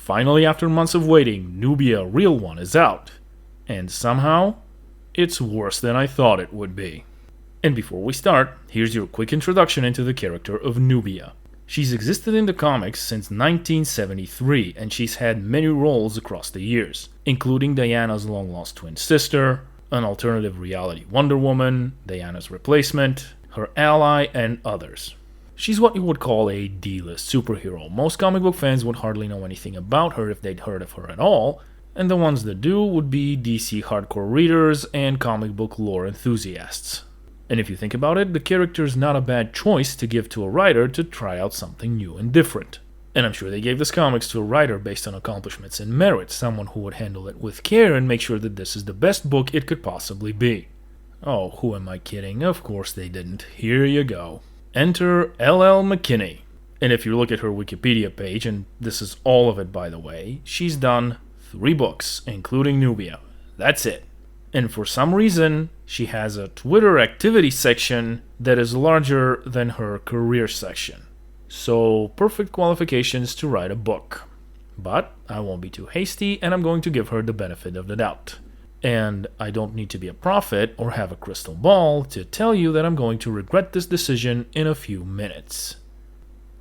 Finally, after months of waiting, Nubia Real One is out. And somehow, it's worse than I thought it would be. And before we start, here's your quick introduction into the character of Nubia. She's existed in the comics since 1973, and she's had many roles across the years, including Diana's long-lost twin sister, an alternative reality Wonder Woman, Diana's replacement, her ally, and others. She's what you would call a D-list superhero. Most comic book fans would hardly know anything about her if they'd heard of her at all, and the ones that do would be DC hardcore readers and comic book lore enthusiasts. And if you think about it, the character's not a bad choice to give to a writer to try out something new and different. And I'm sure they gave this comics to a writer based on accomplishments and merit, someone who would handle it with care and make sure that this is the best book it could possibly be. Oh, who am I kidding? Of course they didn't. Here you go. Enter L.L. McKinney. And if you look at her Wikipedia page, and this is all of it by the way, she's done 3 books, including Nubia. That's it. And for some reason, she has a Twitter activity section that is larger than her career section. So, perfect qualifications to write a book. But I won't be too hasty, and I'm going to give her the benefit of the doubt. And I don't need to be a prophet or have a crystal ball to tell you that I'm going to regret this decision in a few minutes.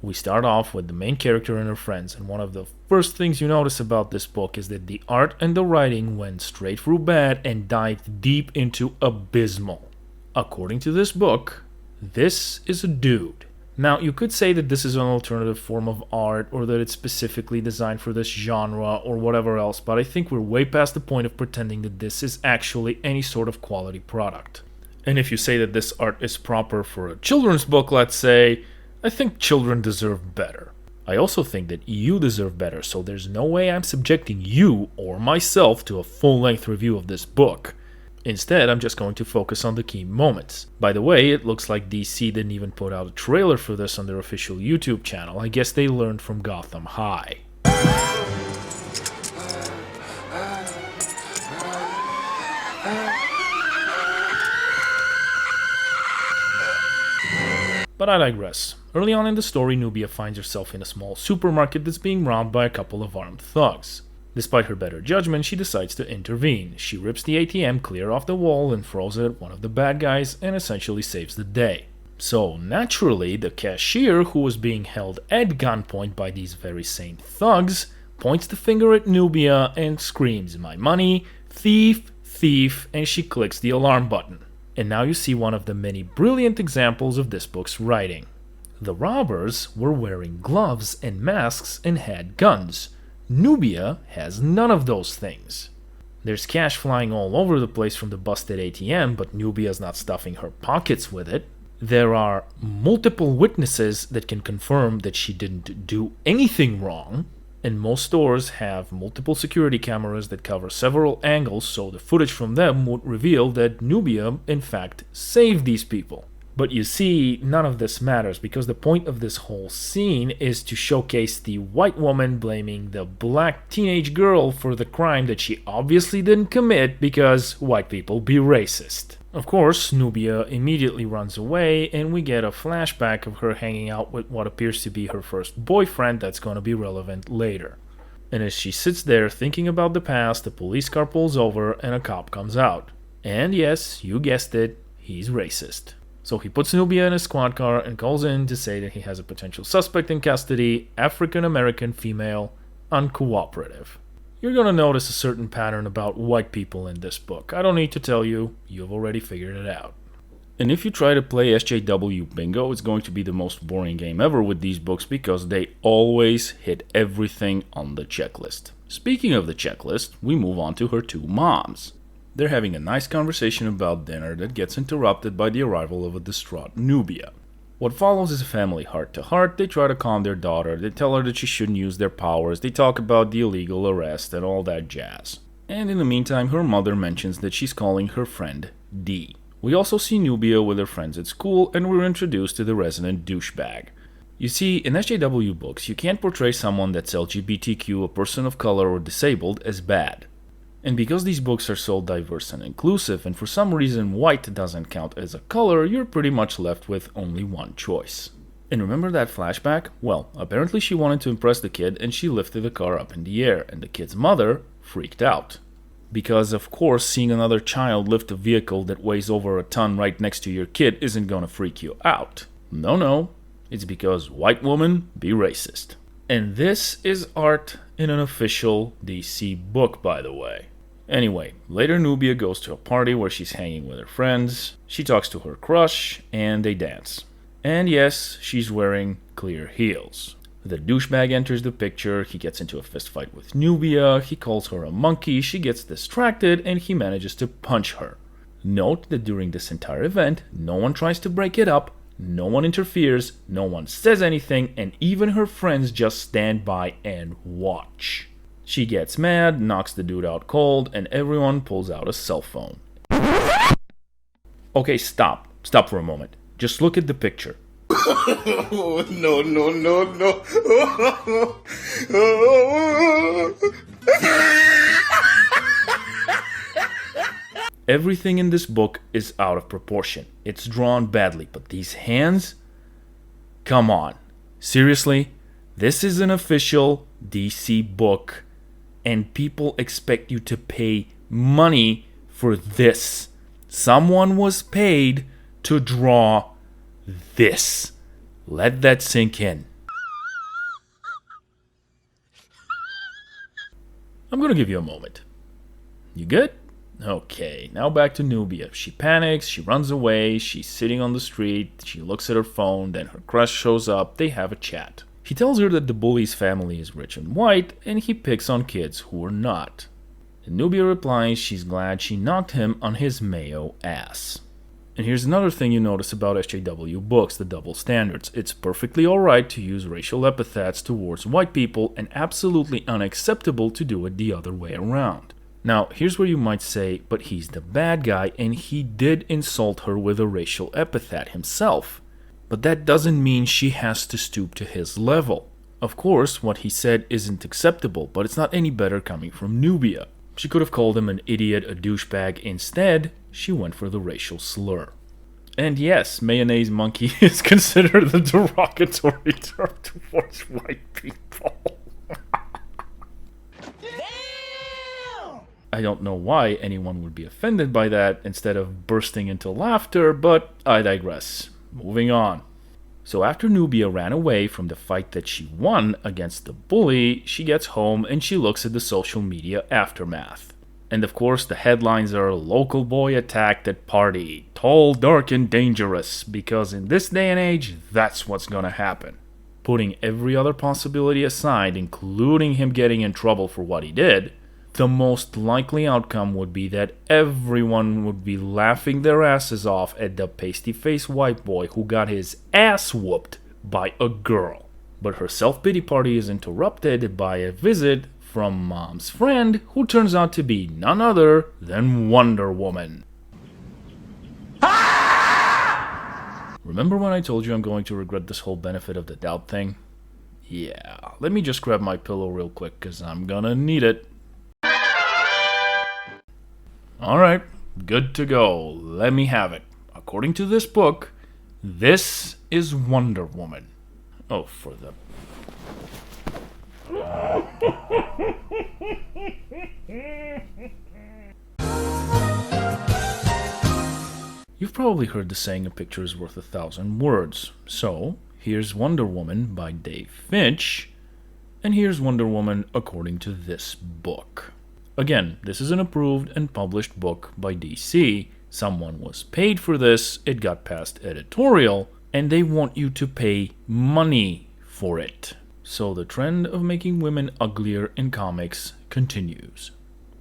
We start off with the main character and her friends, and one of the first things you notice about this book is that the art and the writing went straight through bad and dived deep into abysmal. According to this book, this is a dude. Now, you could say that this is an alternative form of art, or that it's specifically designed for this genre, or whatever else, but I think we're way past the point of pretending that this is actually any sort of quality product. And if you say that this art is proper for a children's book, let's say, I think children deserve better. I also think that you deserve better, so there's no way I'm subjecting you or myself to a full-length review of this book. Instead, I'm just going to focus on the key moments. By the way, it looks like DC didn't even put out a trailer for this on their official YouTube channel. I guess they learned from Gotham High. But I digress. Early on in the story, Nubia finds herself in a small supermarket that's being robbed by a couple of armed thugs. Despite her better judgment, she decides to intervene. She rips the ATM clear off the wall and throws it at one of the bad guys and essentially saves the day. So naturally, the cashier, who was being held at gunpoint by these very same thugs, points the finger at Nubia and screams, "My money, thief, thief," and she clicks the alarm button. And now you see one of the many brilliant examples of this book's writing. The robbers were wearing gloves and masks and had guns. Nubia has none of those things. There's cash flying all over the place from the busted ATM, but Nubia's not stuffing her pockets with it. There are multiple witnesses that can confirm that she didn't do anything wrong. And most stores have multiple security cameras that cover several angles, so the footage from them would reveal that Nubia, in fact, saved these people. But you see, none of this matters, because the point of this whole scene is to showcase the white woman blaming the black teenage girl for the crime that she obviously didn't commit because white people be racist. Of course, Nubia immediately runs away, and we get a flashback of her hanging out with what appears to be her first boyfriend that's going to be relevant later. And as she sits there thinking about the past, the police car pulls over and a cop comes out. And yes, you guessed it, he's racist. So he puts Nubia in a squad car and calls in to say that he has a potential suspect in custody, African-American female, uncooperative. You're going to notice a certain pattern about white people in this book. I don't need to tell you, you've already figured it out. And if you try to play SJW Bingo, it's going to be the most boring game ever with these books because they always hit everything on the checklist. Speaking of the checklist, we move on to her 2 moms. They're having a nice conversation about dinner that gets interrupted by the arrival of a distraught Nubia. What follows is a family heart-to-heart. They try to calm their daughter, they tell her that she shouldn't use their powers, they talk about the illegal arrest and all that jazz. And in the meantime, her mother mentions that she's calling her friend D. We also see Nubia with her friends at school, and we're introduced to the resident douchebag. You see, in SJW books, you can't portray someone that's LGBTQ, a person of color, or disabled as bad. And because these books are so diverse and inclusive, and for some reason white doesn't count as a color, you're pretty much left with only one choice. And remember that flashback? Well, apparently she wanted to impress the kid and she lifted the car up in the air, and the kid's mother freaked out. Because, of course, seeing another child lift a vehicle that weighs over a ton right next to your kid isn't gonna freak you out. No, it's because white woman be racist. And this is art in an official DC book, by the way. Anyway, later Nubia goes to a party where she's hanging with her friends. She talks to her crush, and they dance. And yes, she's wearing clear heels. The douchebag enters the picture, he gets into a fistfight with Nubia, he calls her a monkey, she gets distracted, and he manages to punch her. Note that during this entire event, no one tries to break it up, no one interferes, no one says anything, and even her friends just stand by and watch. She gets mad, knocks the dude out cold, and everyone pulls out a cell phone. Okay, stop. Stop for a moment. Just look at the picture. No. Everything in this book is out of proportion. It's drawn badly, but these hands? Come on. Seriously? This is an official DC book, and people expect you to pay money for this. Someone was paid to draw this. Let that sink in. I'm gonna give you a moment. You good? Okay, now back to Nubia. She panics, she runs away, she's sitting on the street, she looks at her phone, then her crush shows up, they have a chat. He tells her that the bully's family is rich and white, and he picks on kids who are not. And Nubia replies she's glad she knocked him on his mayo ass. And here's another thing you notice about SJW books, the double standards. It's perfectly alright to use racial epithets towards white people and absolutely unacceptable to do it the other way around. Now, here's where you might say, but he's the bad guy and he did insult her with a racial epithet himself. But that doesn't mean she has to stoop to his level. Of course, what he said isn't acceptable, but it's not any better coming from Nubia. She could have called him an idiot, a douchebag. Instead, she went for the racial slur. And yes, mayonnaise monkey is considered a derogatory term towards white people. I don't know why anyone would be offended by that instead of bursting into laughter, but I digress. Moving on. So after Nubia ran away from the fight that she won against the bully, she gets home and she looks at the social media aftermath. And of course the headlines are local boy attacked at party, tall, dark and dangerous, because in this day and age, that's what's gonna happen. Putting every other possibility aside, including him getting in trouble for what he did, the most likely outcome would be that everyone would be laughing their asses off at the pasty-faced white boy who got his ass whooped by a girl. But her self-pity party is interrupted by a visit from Mom's friend, who turns out to be none other than Wonder Woman. Remember when I told you I'm going to regret this whole benefit of the doubt thing? Yeah, let me just grab my pillow real quick, cause I'm gonna need it. Alright, good to go. Let me have it. According to this book, this is Wonder Woman. Oh, for the... You've probably heard the saying, a picture is worth 1,000 words. So, here's Wonder Woman by Dave Finch, and here's Wonder Woman according to this book. Again, this is an approved and published book by DC. Someone was paid for this, it got past editorial, and they want you to pay money for it. So the trend of making women uglier in comics continues.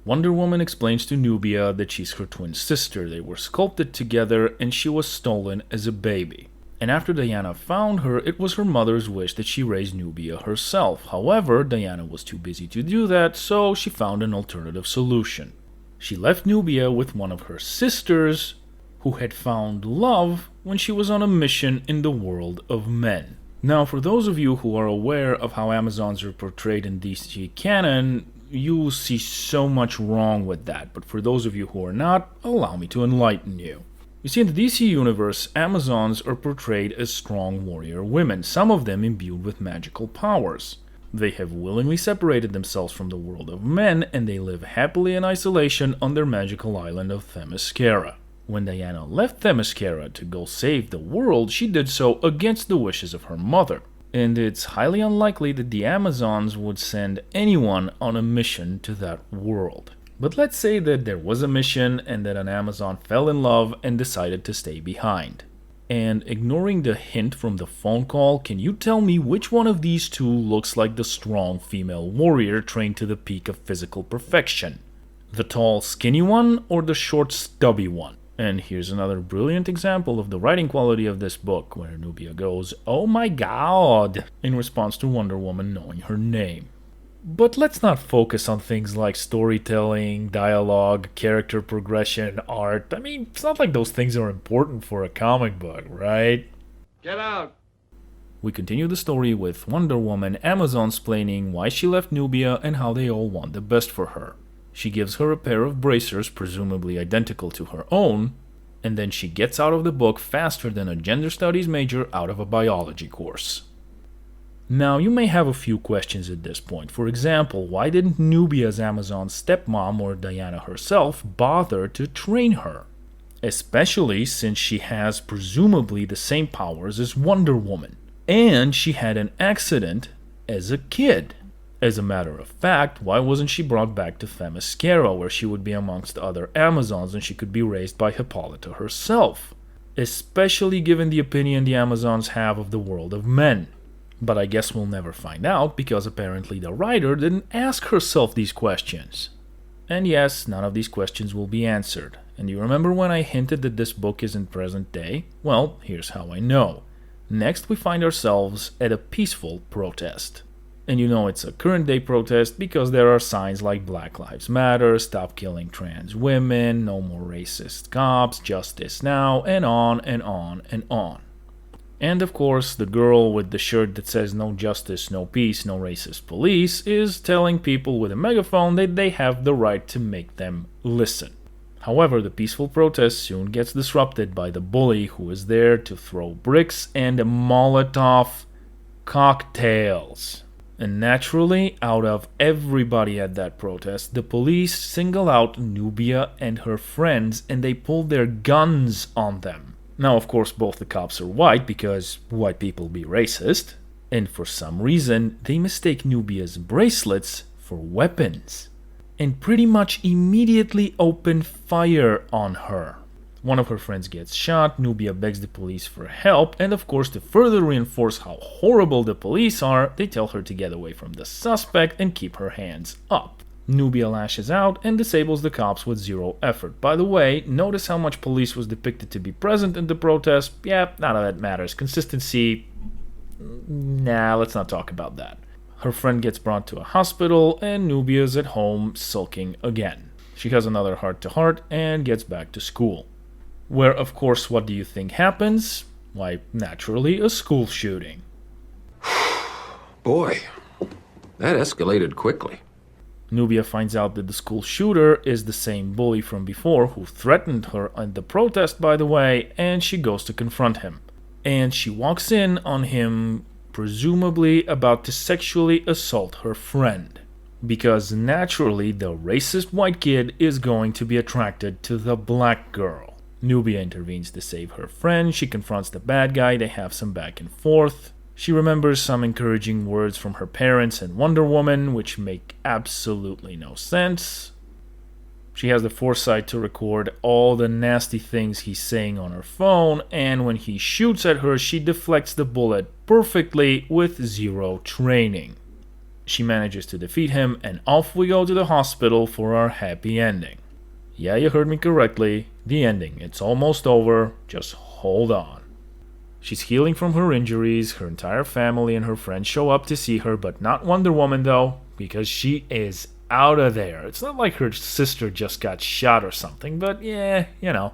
Wonder Woman explains to Nubia that she's her twin sister. They were sculpted together and she was stolen as a baby. And after Diana found her, it was her mother's wish that she raise Nubia herself. However, Diana was too busy to do that, so she found an alternative solution. She left Nubia with one of her sisters, who had found love when she was on a mission in the world of men. Now, for those of you who are aware of how Amazons are portrayed in DC canon, you will see so much wrong with that. But for those of you who are not, allow me to enlighten you. You see, in the DC universe, Amazons are portrayed as strong warrior women, some of them imbued with magical powers. They have willingly separated themselves from the world of men, and they live happily in isolation on their magical island of Themyscira. When Diana left Themyscira to go save the world, she did so against the wishes of her mother. And it's highly unlikely that the Amazons would send anyone on a mission to that world. But let's say that there was a mission and that an Amazon fell in love and decided to stay behind. And ignoring the hint from the phone call, can you tell me which one of these two looks like the strong female warrior trained to the peak of physical perfection? The tall, skinny one or the short, stubby one? And here's another brilliant example of the writing quality of this book, where Nubia goes, "Oh my god," in response to Wonder Woman knowing her name. But let's not focus on things like storytelling, dialogue, character progression, art. I mean, it's not like those things are important for a comic book, right? Get out! We continue the story with Wonder Woman Amazon-splaining why she left Nubia and how they all want the best for her. She gives her a pair of bracers, presumably identical to her own, and then she gets out of the book faster than a gender studies major out of a biology course. Now, you may have a few questions at this point. For example, why didn't Nubia's Amazon stepmom or Diana herself bother to train her? Especially since she has presumably the same powers as Wonder Woman. And she had an accident as a kid. As a matter of fact, why wasn't she brought back to Themyscira, where she would be amongst other Amazons and she could be raised by Hippolyta herself? Especially given the opinion the Amazons have of the world of men. But I guess we'll never find out, because apparently the writer didn't ask herself these questions. And yes, none of these questions will be answered. And you remember when I hinted that this book is in present day? Well, here's how I know. Next, we find ourselves at a peaceful protest. And you know it's a current day protest because there are signs like Black Lives Matter, stop killing trans women, no more racist cops, justice now, and on and on and on. And of course, the girl with the shirt that says no justice, no peace, no racist police is telling people with a megaphone that they have the right to make them listen. However, the peaceful protest soon gets disrupted by the bully who is there to throw bricks and Molotov cocktails. And naturally, out of everybody at that protest, the police single out Nubia and her friends and they pull their guns on them. Now, of course, both the cops are white because white people be racist, and for some reason, they mistake Nubia's bracelets for weapons, and pretty much immediately open fire on her. One of her friends gets shot, Nubia begs the police for help, and of course, to further reinforce how horrible the police are, they tell her to get away from the suspect and keep her hands up. Nubia lashes out and disables the cops with zero effort. By the way, notice how much police was depicted to be present in the protest? Yeah, none of that matters. Consistency? Nah, let's not talk about that. Her friend gets brought to a hospital and Nubia's at home sulking again. She has another heart-to-heart and gets back to school. Where, of course, what do you think happens? Why, naturally, a school shooting. Boy, that escalated quickly. Nubia finds out that the school shooter is the same bully from before who threatened her at the protest, by the way, and she goes to confront him. And she walks in on him, presumably about to sexually assault her friend. Because naturally, the racist white kid is going to be attracted to the black girl. Nubia intervenes to save her friend, she confronts the bad guy, they have some back and forth. She remembers some encouraging words from her parents and Wonder Woman, which make absolutely no sense. She has the foresight to record all the nasty things he's saying on her phone, and when he shoots at her, she deflects the bullet perfectly with zero training. She manages to defeat him, and off we go to the hospital for our happy ending. Yeah, you heard me correctly. The ending. It's almost over. Just hold on. She's healing from her injuries. Her entire family and her friends show up to see her, but not Wonder Woman though, because she is out of there. It's not like her sister just got shot or something, but yeah,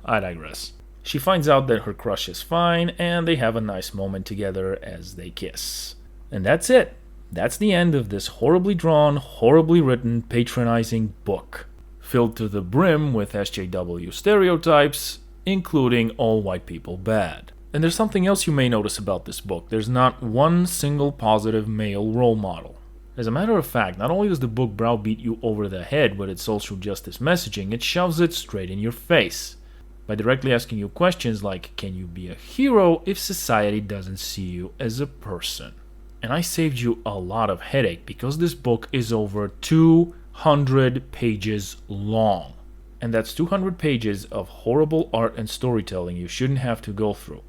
I digress. She finds out that her crush is fine, and they have a nice moment together as they kiss. And that's it. That's the end of this horribly drawn, horribly written, patronizing book. Filled to the brim with SJW stereotypes, including all white people bad. And there's something else you may notice about this book. There's not one single positive male role model. As a matter of fact, not only does the book browbeat you over the head with its social justice messaging, it shoves it straight in your face by directly asking you questions like, can you be a hero if society doesn't see you as a person? And I saved you a lot of headache because this book is over 200 pages long. And that's 200 pages of horrible art and storytelling you shouldn't have to go through.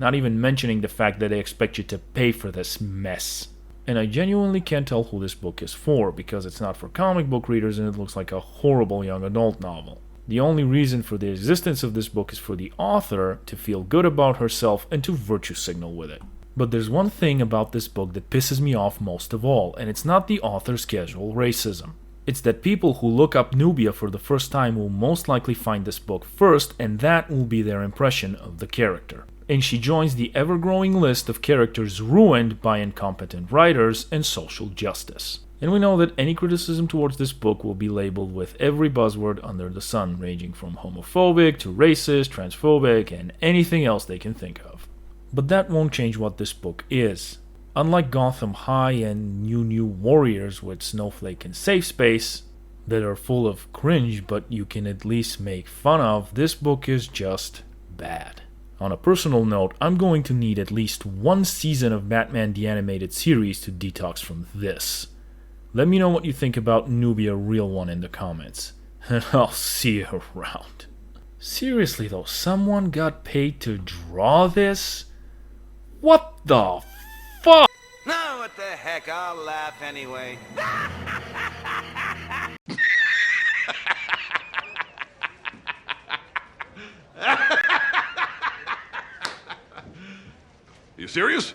Not even mentioning the fact that they expect you to pay for this mess. And I genuinely can't tell who this book is for because it's not for comic book readers and it looks like a horrible young adult novel. The only reason for the existence of this book is for the author to feel good about herself and to virtue signal with it. But there's one thing about this book that pisses me off most of all, and it's not the author's casual racism. It's that people who look up Nubia for the first time will most likely find this book first, and that will be their impression of the character. And she joins the ever-growing list of characters ruined by incompetent writers and social justice. And we know that any criticism towards this book will be labeled with every buzzword under the sun, ranging from homophobic to racist, transphobic, and anything else they can think of. But that won't change what this book is. Unlike Gotham High and New Warriors with Snowflake and Safe Space, that are full of cringe but you can at least make fun of, this book is just bad. On a personal note, I'm going to need at least one season of Batman the Animated Series to detox from this. Let me know what you think about Nubia Real One in the comments, and I'll see you around. Seriously though, someone got paid to draw this? What the fuck? No, what the heck, I'll laugh anyway. You serious?